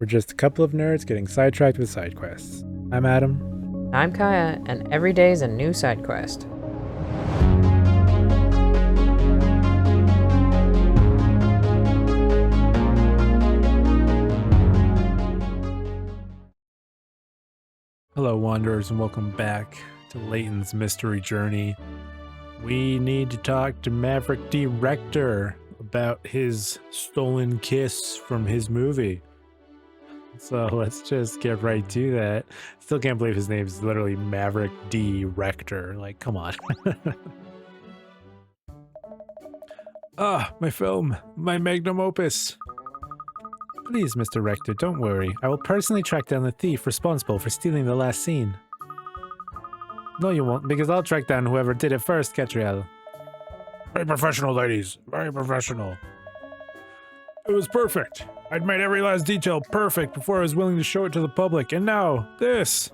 We're just a couple of nerds getting sidetracked with side quests. I'm Adam. I'm Kaya, and every day is a new side quest. Hello, Wanderers, and welcome back to Layton's Mystery Journey. We need to talk to Maverick D. Rector about his stolen kiss from his movie. So let's just get right to that. Still can't believe his name is literally Maverick D. Rector. Like, come on. My film. My magnum opus. Please, Mr. Rector, don't worry. I will personally track down the thief responsible for stealing the last scene. No, you won't, because I'll track down whoever did it first, Catriel. Very professional, ladies. Very professional. It was perfect. I'd made every last detail perfect before I was willing to show it to the public, and now, this!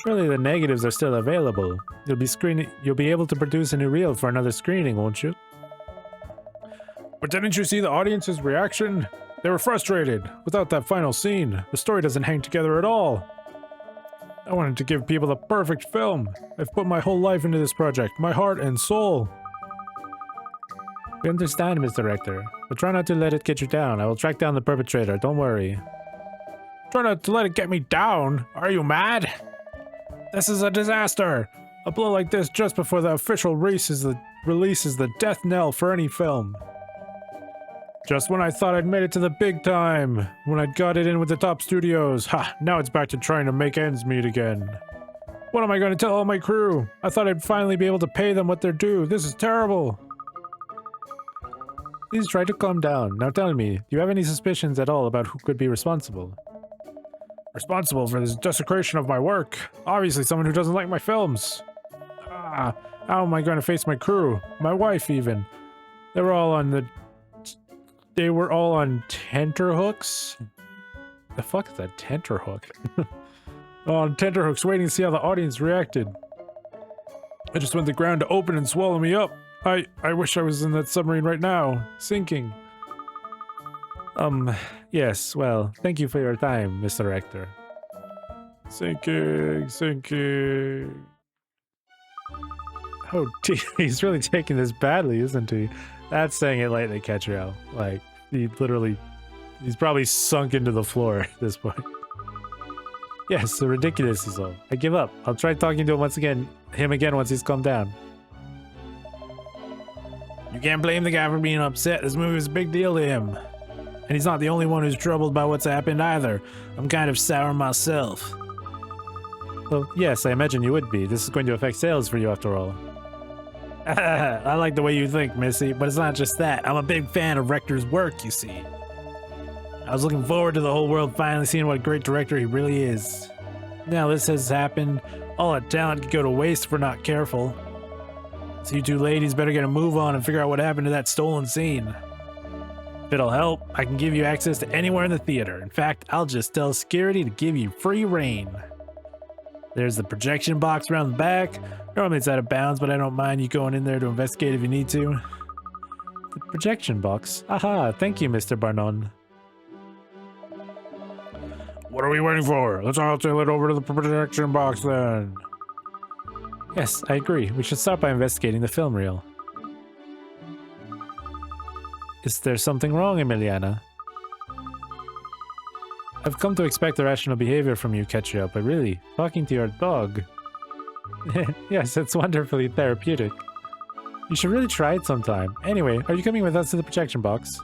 Surely the negatives are still available. You'll be able to produce a new reel for another screening, won't you? But didn't you see the audience's reaction? They were frustrated. Without that final scene, the story doesn't hang together at all. I wanted to give people the perfect film. I've put my whole life into this project, my heart and soul. We understand, Mr. Rector, but try not to let it get you down. I will track down the perpetrator, don't worry. Try not to let it get me down? Are you mad? This is a disaster! A blow like this just before the official release is the death knell for any film. Just when I thought I'd made it to the big time, when I'd got it in with the top studios, now it's back to trying to make ends meet again. What am I going to tell all my crew? I thought I'd finally be able to pay them what they're due. This is terrible. Please try to calm down. Now tell me, do you have any suspicions at all about who could be responsible? Responsible for this desecration of my work? Obviously someone who doesn't like my films. How am I going to face my crew? My wife, even. They were all on tenterhooks? The fuck is that tenterhook? On tenterhooks, waiting to see how the audience reacted. I just want the ground to open and swallow me up. I wish I was in that submarine right now, sinking. Yes, well, thank you for your time, Mr. Rector. Sinking. Oh, he's really taking this badly, isn't he? That's saying it lightly, Catriel. Like, he's probably sunk into the floor at this point. Yes, the ridiculous is all. I give up. I'll try talking to him again once he's calmed down. You can't blame the guy for being upset. This movie was a big deal to him. And he's not the only one who's troubled by what's happened either. I'm kind of sour myself. Well, yes, I imagine you would be. This is going to affect sales for you after all. I like the way you think, Missy, but it's not just that. I'm a big fan of Rector's work, you see. I was looking forward to the whole world finally seeing what a great director he really is. Now this has happened. All that talent could go to waste if we're not careful. So you two ladies better get a move on and figure out what happened to that stolen scene. If it'll help, I can give you access to anywhere in the theater. In fact, I'll just tell security to give you free reign. There's the projection box around the back. Normally it's out of bounds, but I don't mind you going in there to investigate if you need to. The projection box? Aha, thank you, Mr. Barnon. What are we waiting for? Let's all tail it over to the projection box then. Yes, I agree. We should start by investigating the film reel. Is there something wrong, Emiliana? I've come to expect irrational behavior from you, Catriel, but really, talking to your dog... Yes, it's wonderfully therapeutic. You should really try it sometime. Anyway, are you coming with us to the projection box?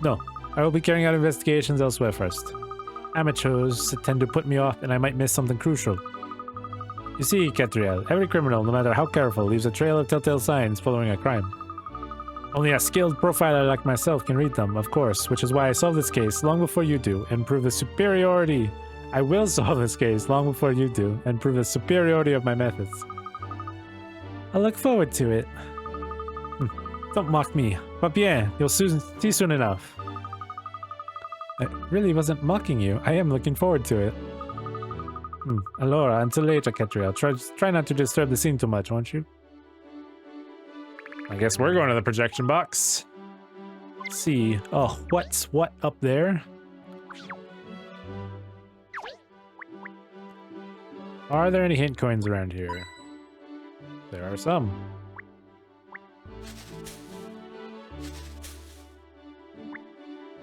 No, I will be carrying out investigations elsewhere first. Amateurs tend to put me off and I might miss something crucial. You see, Catriel, every criminal, no matter how careful, leaves a trail of telltale signs following a crime. Only a skilled profiler like myself can read them, of course, which is why I solve this case long before you do and prove the superiority. I will solve this case long before you do and prove the superiority of my methods. I look forward to it. Don't mock me. But bien, you'll see soon enough. I really wasn't mocking you. I am looking forward to it. Allora, until later, Catriel. Try not to disturb the scene too much, won't you? I guess we're going to the projection box. Let's see. Oh, what's what up there? Are there any hint coins around here? There are some.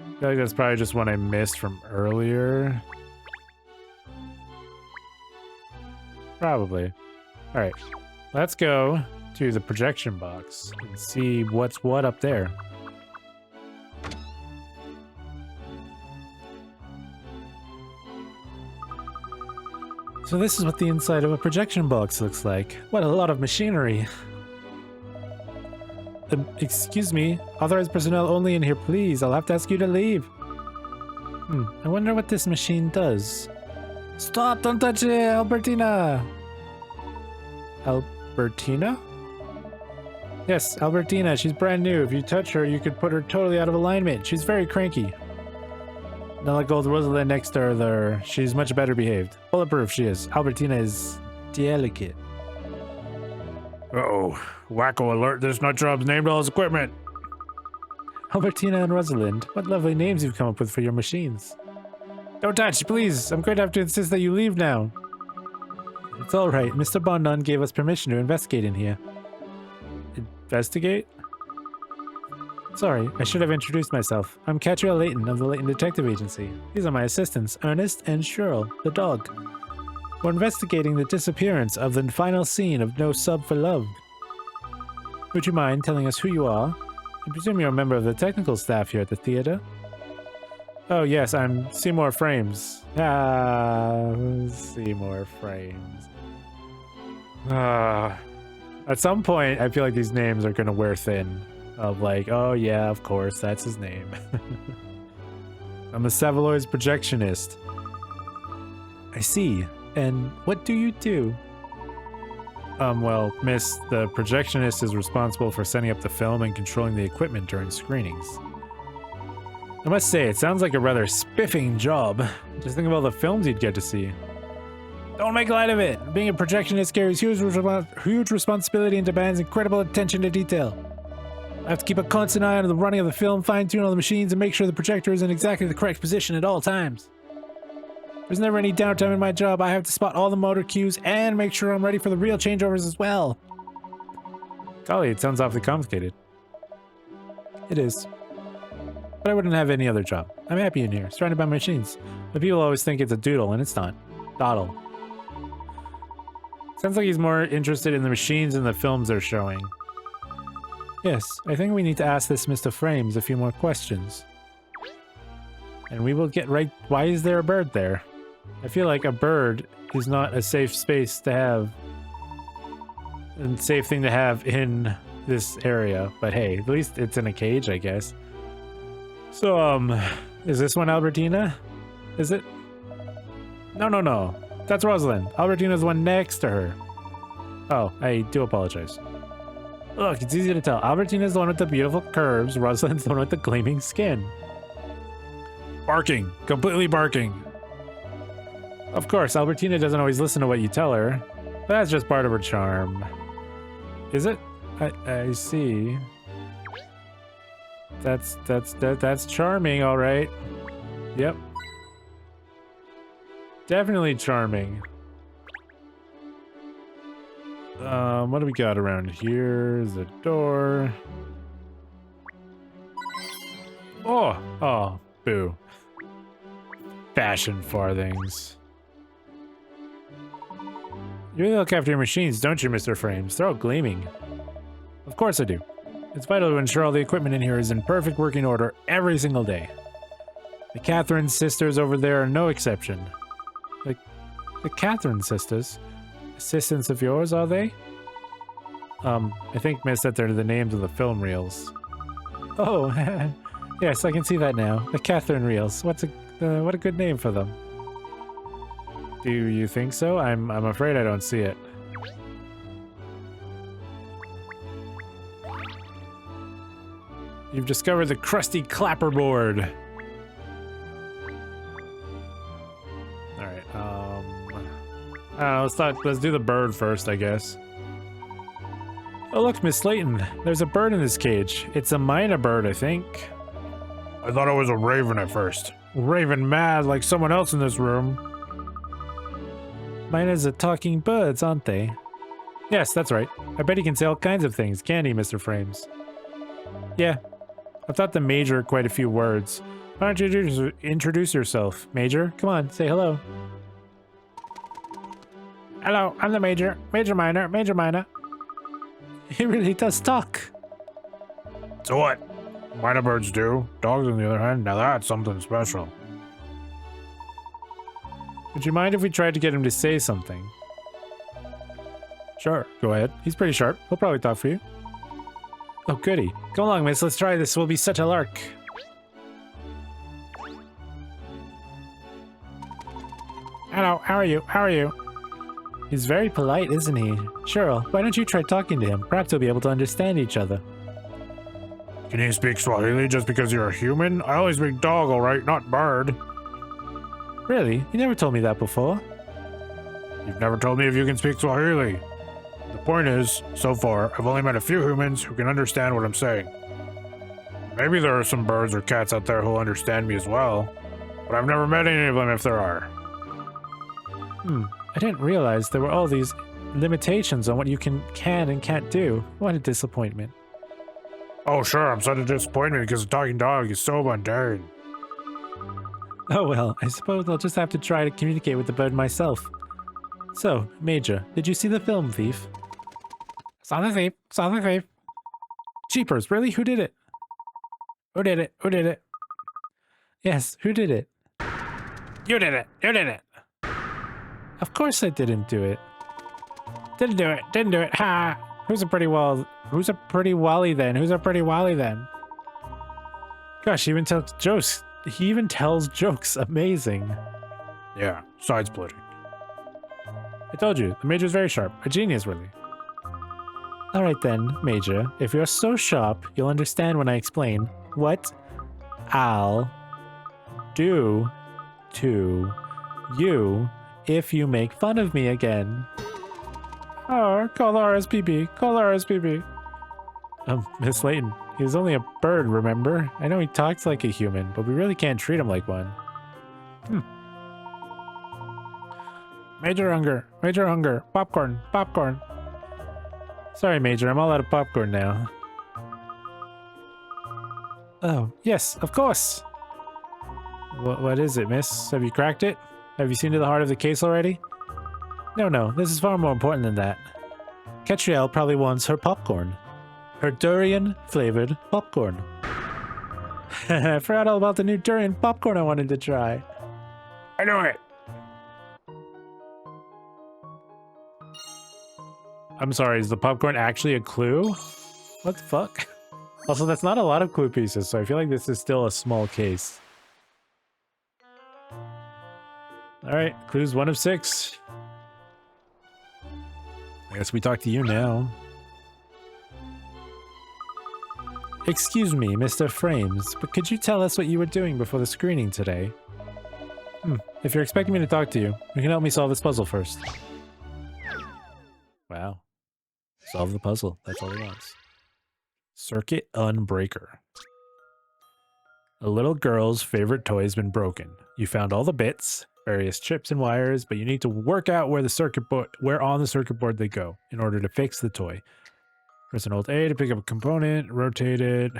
I feel like that's probably just one I missed from earlier. Probably. Alright, let's go to the projection box and see what's what up there. So this is what the inside of a projection box looks like. What a lot of machinery. Excuse me, authorized personnel only in here, please. I'll have to ask you to leave. I wonder what this machine does. Stop, don't touch it, Albertina! Albertina? Yes, Albertina, she's brand new. If you touch her, you could put her totally out of alignment. She's very cranky. Not like old Rosalind next to her there. She's much better behaved. Bulletproof she is. Albertina is delicate. Uh-oh. Wacko alert, this nut job's named all his equipment. Albertina and Rosalind, what lovely names you've come up with for your machines. Don't touch, please. I'm going to have to insist that you leave now. It's all right. Mr. Bondon gave us permission to investigate in here. Investigate? Sorry, I should have introduced myself. I'm Catriel Layton of the Layton Detective Agency. These are my assistants, Ernest and Cheryl, the dog. We're investigating the disappearance of the final scene of No Sub for Love. Would you mind telling us who you are? I presume you're a member of the technical staff here at the theater. Oh yes, I'm Seymour Frames. Seymour Frames. At some point, I feel like these names are gonna wear thin. Of like, oh yeah, of course, that's his name. I'm a Savaloy's projectionist. I see. And what do you do? Well, miss, the projectionist is responsible for setting up the film and controlling the equipment during screenings. I must say, it sounds like a rather spiffing job. Just think of all the films you'd get to see. Don't make light of it! Being a projectionist carries huge responsibility and demands incredible attention to detail. I have to keep a constant eye on the running of the film, fine-tune all the machines, and make sure the projector is in exactly the correct position at all times. There's never any downtime in my job. I have to spot all the motor cues and make sure I'm ready for the real changeovers as well. Golly, it sounds awfully complicated. It is. But I wouldn't have any other job. I'm happy in here, surrounded by machines. But people always think it's a doodle, and it's not. Doddle. Sounds like he's more interested in the machines and the films they're showing. Yes, I think we need to ask this Mr. Frames a few more questions. And we will get right... Why is there a bird there? I feel like a bird is not a safe space to have... and safe thing to have in this area. But hey, at least it's in a cage, I guess. So, is this one Albertina? Is it? No. That's Rosalind. Albertina's the one next to her. Oh, I do apologize. Look, it's easy to tell. Albertina's the one with the beautiful curves. Rosalind's the one with the gleaming skin. Barking. Completely barking. Of course, Albertina doesn't always listen to what you tell her. But that's just part of her charm. Is it? I see. That's charming, all right. Yep. Definitely charming. What do we got around here? The door. Oh, boo. Fashion farthings. You really look after your machines, don't you, Mr. Frames? They're all gleaming. Of course I do. It's vital to ensure all the equipment in here is in perfect working order every single day. The Catherine sisters over there are no exception. The Catherine sisters? Assistants of yours, are they? I think, miss, that they're the names of the film reels. Oh, yes, I can see that now. The Catherine reels. What a good name for them. Do you think so? I'm afraid I don't see it. You've discovered the crusty clapperboard. Alright, let's do the bird first, I guess. Oh look, Miss Layton, there's a bird in this cage. It's a minor bird, I think. I thought it was a raven at first. Raven mad like someone else in this room. Miners are talking birds, aren't they? Yes, that's right. I bet he can say all kinds of things, can't he, Mr. Frames? Yeah. I've taught the Major quite a few words. Why don't you introduce yourself? Major, come on, say hello. Hello, I'm the Major. Major Miner, Major Miner. He really does talk. So what? Minor birds do. Dogs, on the other hand, now that's something special. Would you mind if we tried to get him to say something? Sure, go ahead. He's pretty sharp. He'll probably talk for you. Oh, goody. Come along, miss. Let's try this. We'll be such a lark. Hello, how are you? How are you? He's very polite, isn't he? Cheryl, why don't you try talking to him? Perhaps we'll be able to understand each other. Can you speak Swahili just because you're a human? I only speak dog, alright, not bird. Really? You never told me that before. You've never told me if you can speak Swahili. The point is, so far, I've only met a few humans who can understand what I'm saying. Maybe there are some birds or cats out there who'll understand me as well, but I've never met any of them if there are. I didn't realize there were all these limitations on what you can and can't do. What a disappointment. Oh sure, I'm such a disappointment because a talking dog is so mundane. Oh well, I suppose I'll just have to try to communicate with the bird myself. So, Major, did you see the film Thief? Saw the thief, saw the thief. Jeepers, really? Who did it? Who did it? Who did it? Yes, who did it? You did it! You did it! Of course I didn't do it. Didn't do it, didn't do it, ha! Who's a pretty wally then? Who's a pretty wally then? Gosh, he even tells jokes. He even tells jokes. Amazing. Yeah, side splitting. I told you, the Major's very sharp. A genius, really. Alright then, Major. If you're so sharp, you'll understand when I explain what I'll do to you if you make fun of me again. Oh, call the RSPB. Call the RSPB. Miss Layton, he's only a bird, remember? I know he talks like a human, but we really can't treat him like one. Major hunger, popcorn, popcorn. Sorry, Major, I'm all out of popcorn now. Oh, yes, of course. What is it, miss? Have you cracked it? Have you seen to the heart of the case already? No, this is far more important than that. Catrielle probably wants her popcorn. Her durian-flavored popcorn. I forgot all about the new durian popcorn I wanted to try. I knew it! I'm sorry, is the popcorn actually a clue? What the fuck? Also, that's not a lot of clue pieces, so I feel like this is still a small case. Alright, clues 1 of 6. I guess we talk to you now. Excuse me, Mr. Frames, but could you tell us what you were doing before the screening today? If you're expecting me to talk to you, you can help me solve this puzzle first. Wow. Solve the puzzle, that's all he wants. Circuit Unbreaker. A little girl's favorite toy has been broken. You found all the bits, various chips and wires, but you need to work out where on the circuit board they go in order to fix the toy. Press an Alt A to pick up a component, rotate it.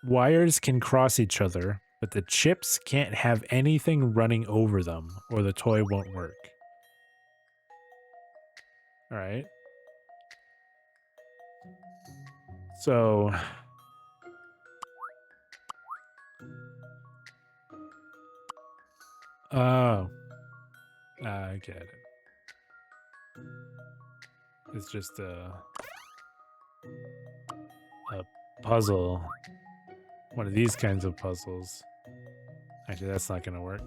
Wires can cross each other, but the chips can't have anything running over them, or the toy won't work. Alright. So... Oh. I get it. It's just a puzzle. One of these kinds of puzzles. Actually, that's not gonna work.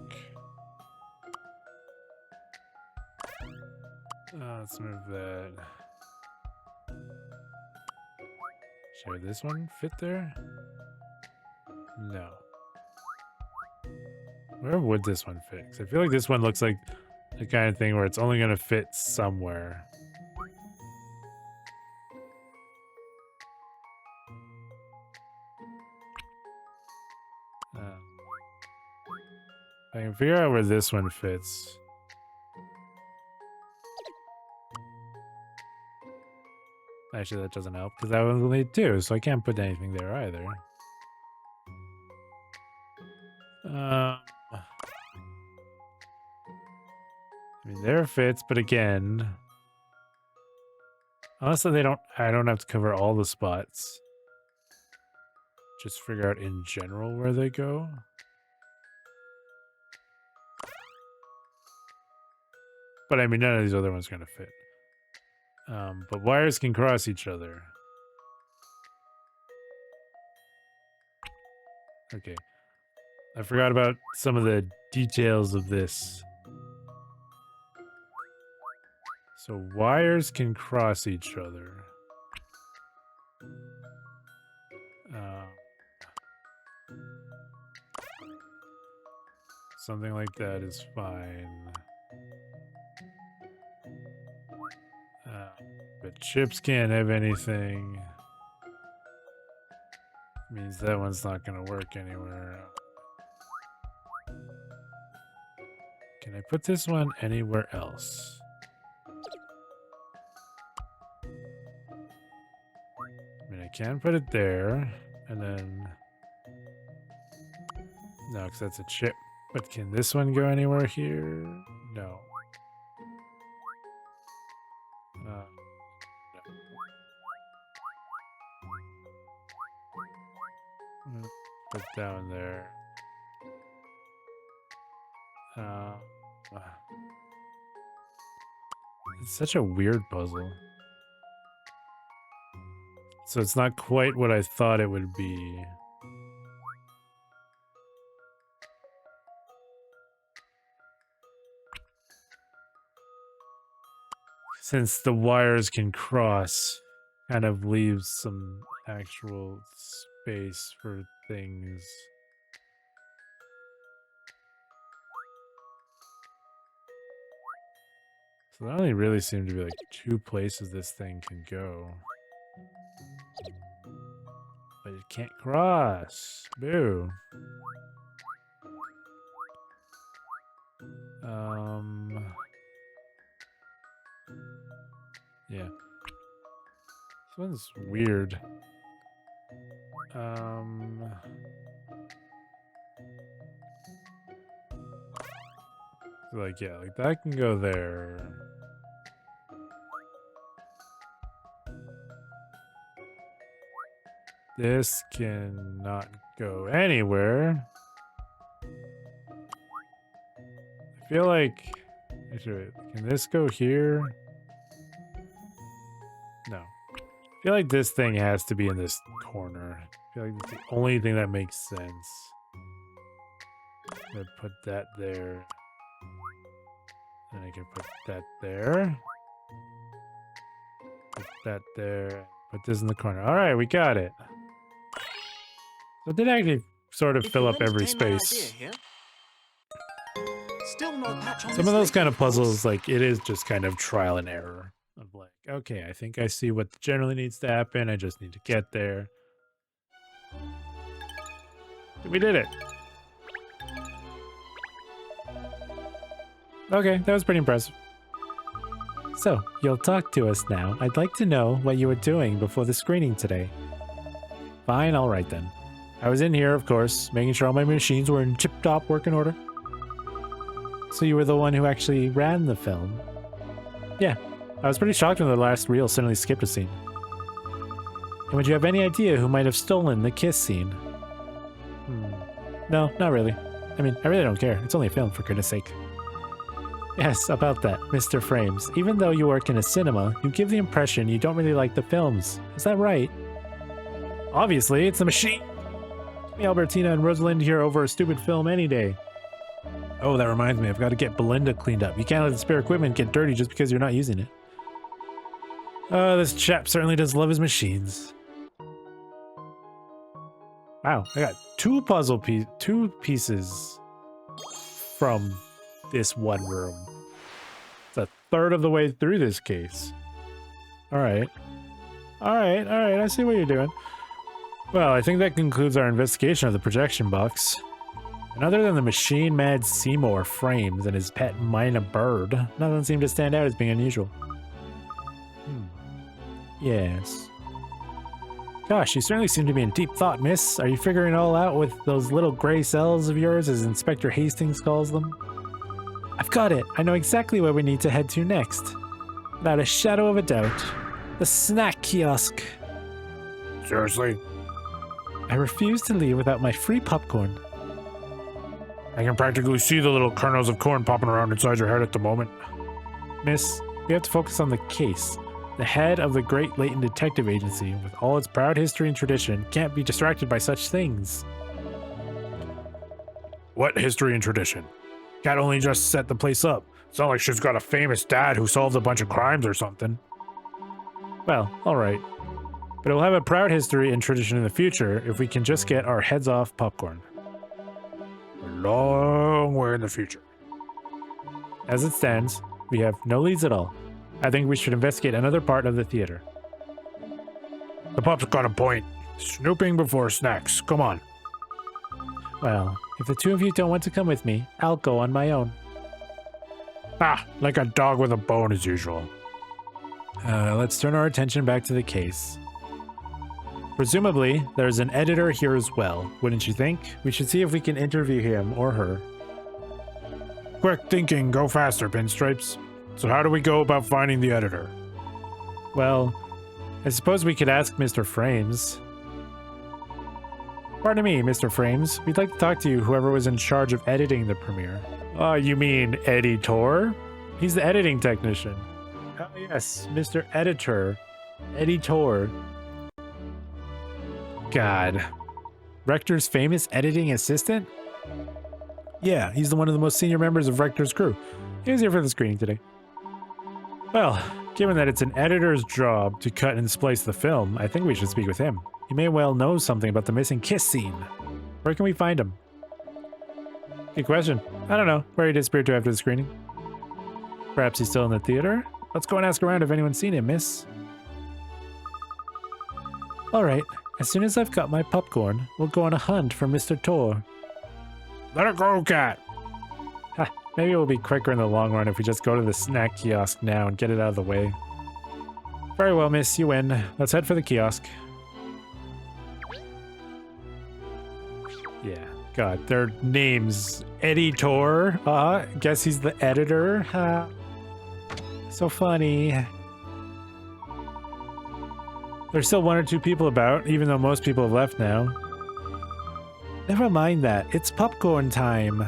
Let's move that. Should this one fit there? No. Where would this one fit? 'Cause I feel like this one looks like the kind of thing where it's only gonna fit somewhere. I can figure out where this one fits. Actually, that doesn't help because that one's only 2, so I can't put anything there either. I mean, there fits, but again, unless I don't have to cover all the spots. Just figure out in general where they go. But I mean, none of these other ones are gonna fit. But wires can cross each other. Okay. I forgot about some of the details of this. So wires can cross each other. Something like that is fine. But chips can't have anything. Means that one's not gonna work anywhere. Can I put this one anywhere else? I mean, I can put it there, and then... No, because that's a chip. But can this one go anywhere here? No. No. Put that one there. It's such a weird puzzle. So it's not quite what I thought it would be. Since the wires can cross, kind of leaves some actual space for things. So there only really seem to be like 2 places this thing can go. But it can't cross. Boo. Yeah. This one's weird. Like, yeah, like that can go there. This cannot go anywhere. I feel like... Actually, can this go here? No. I feel like this thing has to be in this corner. I feel like that's the only thing that makes sense. I'm gonna put that there. And I can put that there. Put that there. Put this in the corner. Alright, we got it. So it did actually sort of fill up every space. Some of those kind of puzzles, like, it is just kind of trial and error. Of like, okay, I think I see what generally needs to happen. I just need to get there. We did it. Okay, that was pretty impressive. So, you'll talk to us now. I'd like to know what you were doing before the screening today. Fine, alright then. I was in here, of course, making sure all my machines were in tip-top working order. So you were the one who actually ran the film? Yeah. I was pretty shocked when the last reel suddenly skipped a scene. And would you have any idea who might have stolen the kiss scene? No, not really. I mean, I really don't care. It's only a film, for goodness sake. Yes, about that, Mr. Frames. Even though you work in a cinema, you give the impression you don't really like the films. Is that right? Obviously, it's the machine. Me, Albertina, and Rosalind here over a stupid film any day. Oh, that reminds me, I've got to get Belinda cleaned up. You can't let the spare equipment get dirty just because you're not using it. This chap certainly does love his machines. Wow, I got 2 pieces from this one room. It's a third of the way through this case. Alright. Alright, I see what you're doing. Well, I think that concludes our investigation of the projection box. And other than the machine-mad Seymour frames and his pet Mina bird, nothing seemed to stand out as being unusual. Yes. Gosh, you certainly seem to be in deep thought, miss. Are you figuring it all out with those little gray cells of yours, as Inspector Hastings calls them? I've got it. I know exactly where we need to head to next. Without a shadow of a doubt. The snack kiosk. Seriously? I refuse to leave without my free popcorn. I can practically see the little kernels of corn popping around inside your head at the moment. Miss, we have to focus on the case. The head of the great Layton Detective Agency, with all its proud history and tradition, can't be distracted by such things. What history and tradition? Cat only just set the place up. It's not like she's got a famous dad who solved a bunch of crimes or something. Well, alright. But it will have a proud history and tradition in the future if we can just get our heads off popcorn. A long way in the future. As it stands, we have no leads at all. I think we should investigate another part of the theater. The pup's got a point. Snooping before snacks. Come on. Well, if the two of you don't want to come with me, I'll go on my own. Ah, like a dog with a bone as usual. Let's turn our attention back to the case. Presumably, there's an editor here as well, wouldn't you think? We should see if we can interview him or her. Quick thinking, go faster, Pinstripes. So how do we go about finding the editor? Well, I suppose we could ask Mr. Frames. Pardon me, Mr. Frames. We'd like to talk to you, whoever was in charge of editing the premiere. Oh, you mean editor? He's the editing technician. Oh yes, Mr. Editor. Editor. God. Rector's famous editing assistant? Yeah, he's one of the most senior members of Rector's crew. He was here for the screening today. Well, given that it's an editor's job to cut and splice the film, I think we should speak with him. He may well know something about the missing kiss scene. Where can we find him? Good question. I don't know. Where he disappeared to after the screening. Perhaps he's still in the theater? Let's go and ask around if anyone's seen him, miss. Alright, as soon as I've got my popcorn, we'll go on a hunt for Mr. Tor. Let it go, Cat. Ha, maybe it will be quicker in the long run if we just go to the snack kiosk now and get it out of the way. Very well, miss, you win. Let's head for the kiosk. Yeah, God, their names. Editor. Guess he's the editor. So funny. There's still one or two people about, even though most people have left now. Never mind that. It's popcorn time.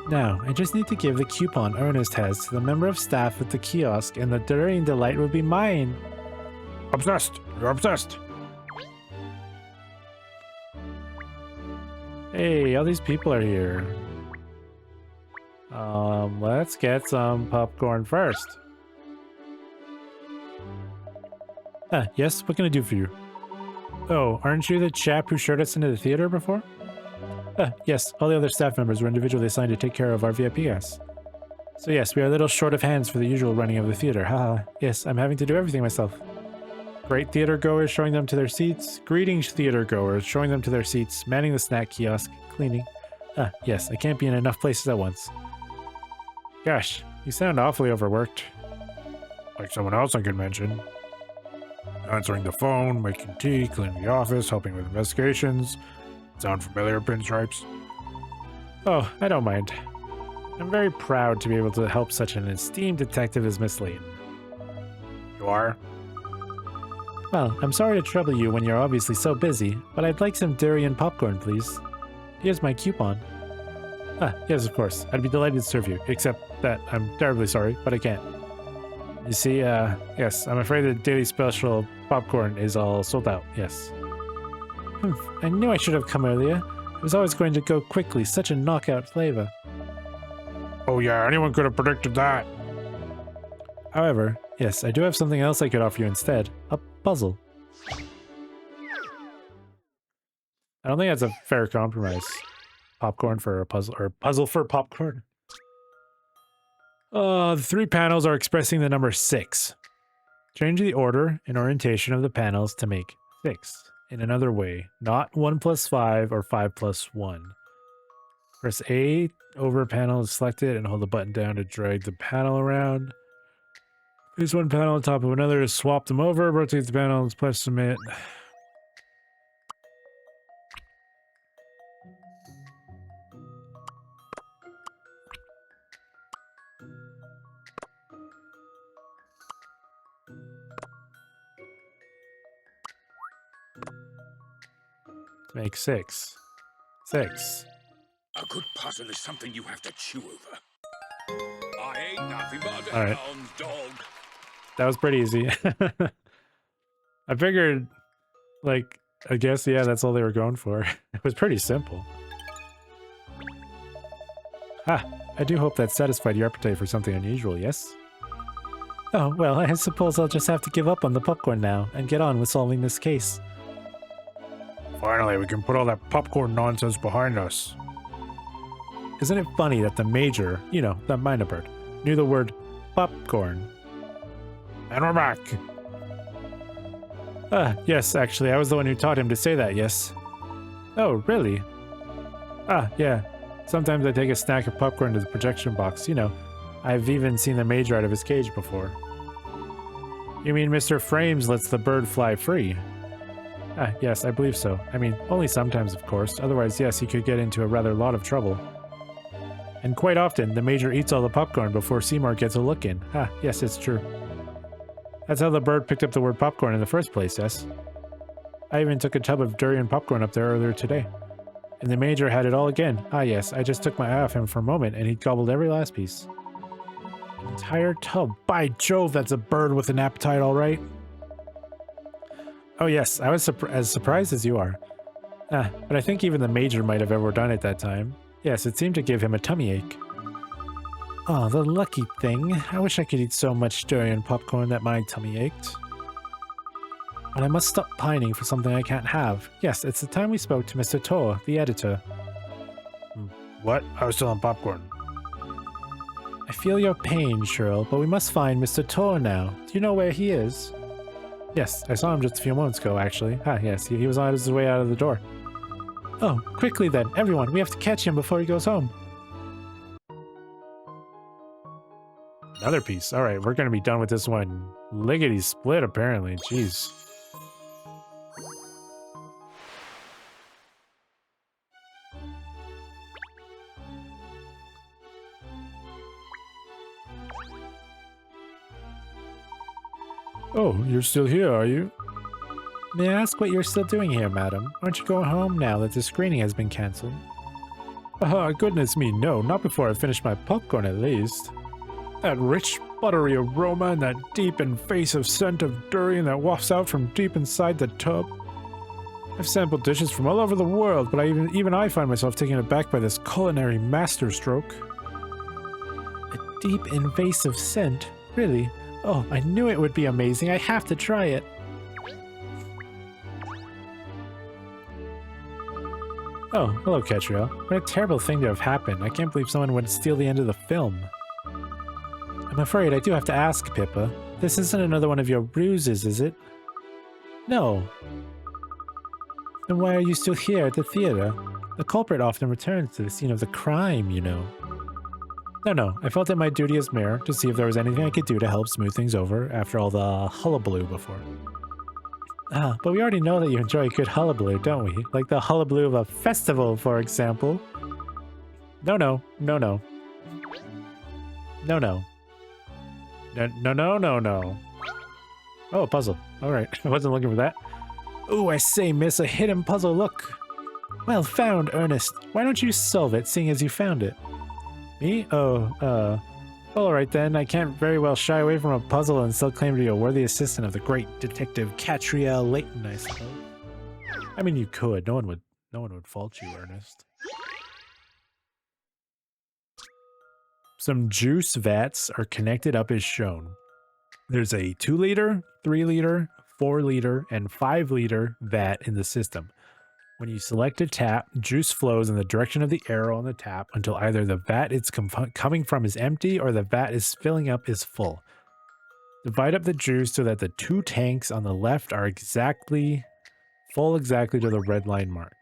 Now, I just need to give the coupon Ernest has to the member of staff at the kiosk, and the during delight will be mine. Obsessed. You're obsessed. Hey, all these people are here. Let's get some popcorn first. Yes, what can I do for you? Oh, aren't you the chap who showed us into the theater before? Yes, all the other staff members were individually assigned to take care of our VIP guests. So yes, we are a little short of hands for the usual running of the theater, haha. Yes, I'm having to do everything myself. Great theater goers, showing them to their seats. Greetings, theater goers, showing them to their seats. Manning the snack kiosk, cleaning. Yes, I can't be in enough places at once. Gosh, you sound awfully overworked. Like someone else I could mention. Answering the phone, making tea, cleaning the office, helping with investigations. Sound familiar, Pinstripes? Oh, I don't mind. I'm very proud to be able to help such an esteemed detective as Miss Layton. You are? Well, I'm sorry to trouble you when you're obviously so busy, but I'd like some durian popcorn, please. Here's my coupon. Yes, of course. I'd be delighted to serve you, except that I'm terribly sorry, but I can't. You see, yes, I'm afraid the daily special popcorn is all sold out, yes. I knew I should have come earlier. It was always going to go quickly, such a knockout flavor. Oh yeah, anyone could have predicted that. However, yes, I do have something else I could offer you instead. A puzzle. I don't think that's a fair compromise. Popcorn for a puzzle, or puzzle for popcorn. The 3 panels are expressing the number 6. Change the order and orientation of the panels to make 6 in another way, not 1 plus 5 or 5 plus 1. Press A over a panel to select it and hold the button down to drag the panel around. Place one panel on top of another to swap them over. Rotate the panels, press submit. Make 6. 6. A good puzzle is something you have to chew over. I ain't nothing but a All right. hound dog. That was pretty easy. I figured, like, I guess, yeah, that's all they were going for. It was pretty simple. Ah, I do hope that satisfied your appetite for something unusual, yes? Oh, well, I suppose I'll just have to give up on the popcorn now and get on with solving this case. Finally, we can put all that popcorn nonsense behind us. Isn't it funny that the major, you know, that minor bird, knew the word popcorn? And we're back. Yes, actually, I was the one who taught him to say that, yes. Oh, really? Ah, yeah. Sometimes I take a snack of popcorn to the projection box, you know. I've even seen the major out of his cage before. You mean Mr. Frames lets the bird fly free? Ah, yes, I believe so. I mean, only sometimes, of course. Otherwise, yes, he could get into a rather lot of trouble. And quite often, the major eats all the popcorn before Seymour gets a look in. Ah, yes, it's true. That's how the bird picked up the word popcorn in the first place, yes? I even took a tub of durian popcorn up there earlier today. And the major had it all again. Ah, yes, I just took my eye off him for a moment, and he gobbled every last piece. An entire tub. By Jove, that's a bird with an appetite, all right. Oh yes, I was as surprised as you are. Ah, but I think even the major might have overdone it that time. Yes, it seemed to give him a tummy ache. Oh, the lucky thing. I wish I could eat so much durian popcorn that my tummy ached. But I must stop pining for something I can't have. Yes, it's the time we spoke to Mr. Tor, the editor. What? I was still on popcorn. I feel your pain, Cheryl, but we must find Mr. Tor now. Do you know where he is? Yes, I saw him just a few moments ago, actually. Ah, yes, he was on his way out of the door. Oh, quickly then, everyone, we have to catch him before he goes home. Another piece. All right, we're going to be done with this one. Lickety split, apparently. Jeez. Oh, you're still here, are you? May I ask what you're still doing here, madam? Aren't you going home now that the screening has been cancelled? Ah, goodness me, no, not before I finish my popcorn at least. That rich, buttery aroma and that deep invasive scent of durian that wafts out from deep inside the tub. I've sampled dishes from all over the world, but even I find myself taken aback by this culinary masterstroke. A deep, invasive scent? Really? Oh, I knew it would be amazing. I have to try it. Oh, hello, Ketrio. What a terrible thing to have happened. I can't believe someone would steal the end of the film. I'm afraid I do have to ask, Pippa. This isn't another one of your ruses, is it? No. Then why are you still here at the theater? The culprit often returns to the scene of the crime, you know. No, I felt it my duty as mayor to see if there was anything I could do to help smooth things over after all the hullabaloo before. Ah, but we already know that you enjoy a good hullabaloo, don't we? Like the hullabaloo of a festival, for example. No. No. Oh, a puzzle. Alright, I wasn't looking for that. Oh, I say, miss, a hidden puzzle, look. Well found, Ernest. Why don't you solve it, seeing as you found it? Me? Oh, well, alright then. I can't very well shy away from a puzzle and still claim to be a worthy assistant of the great detective Catriel Layton, I suppose. I mean, you could. No one would fault you, Ernest. Some juice vats are connected up as shown. There's a 2-liter, 3-liter, 4-liter, and 5-liter vat in the system. When you select a tap, juice flows in the direction of the arrow on the tap until either the vat it's coming from is empty or the vat is filling up is full. Divide up the juice so that the 2 tanks on the left are full exactly to the red line marks.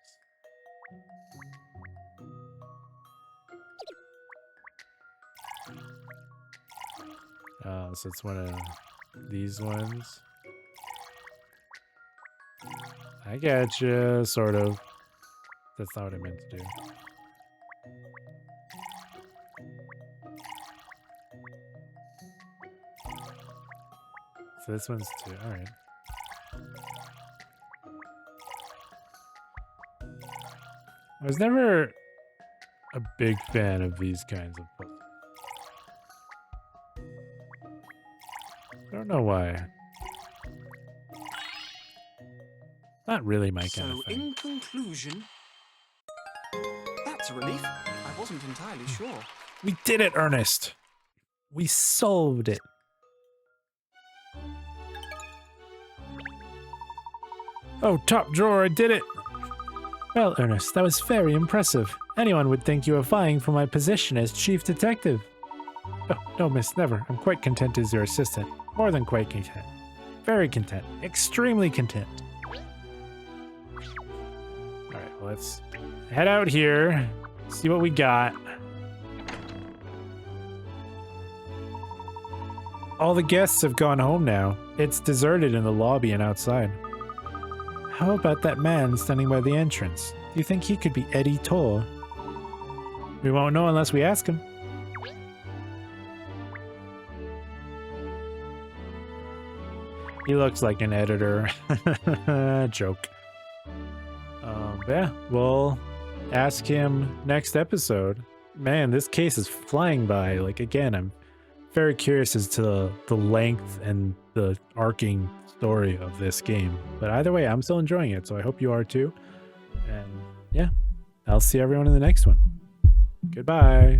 So it's one of these ones. I get you, sort of. That's not what I meant to do. So this one's 2. All right. I was never a big fan of these kinds of puzzles. I don't know why. Not really my kind of So, thing. in conclusion, that's a relief. I wasn't entirely sure. We did it, Ernest. We solved it. Oh, top drawer, I did it. Well, Ernest, that was very impressive. Anyone would think you were vying for my position as chief detective. Oh, no, miss, never. I'm quite content as your assistant. More than quite content. Very content. Extremely content. Alright, well, let's head out here. See what we got. All the guests have gone home now. It's deserted in the lobby and outside. How about that man standing by the entrance? Do you think he could be Eddie Tor? We won't know unless we ask him. He looks like an editor. Joke. Yeah, we'll ask him next episode. Man, this case is flying by. Like, again, I'm very curious as to the length and the arcing story of this game. But either way, I'm still enjoying it, so I hope you are too. And yeah, I'll see everyone in the next one. Goodbye.